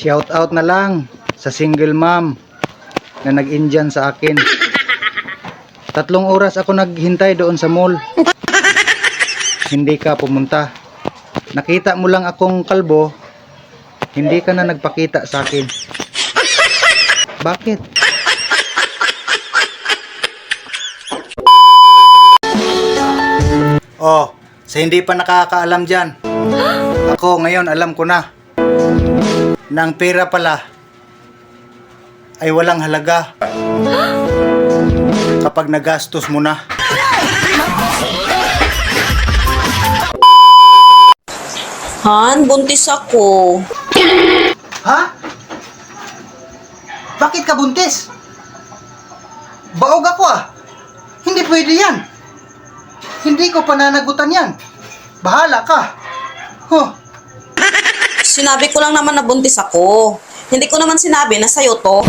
Shout out na lang sa single mom na nag-Indian sa akin. 3 oras ako naghintay doon sa mall. Hindi ka pumunta. Nakita mo lang akong kalbo, hindi ka na nagpakita sa akin. Bakit? Oh, sa hindi pa nakakaalam dyan, ako ngayon alam ko na ang pera pala ay walang halaga kapag nagastos mo na. Han, buntis ako. Ha? Bakit ka buntis? Baog ako ah. Hindi pwede yan. Hindi ko pananagutan yan. Bahala ka. Huh. Sinabi ko lang naman na buntis ako. Hindi ko naman sinabi na sa'yo to.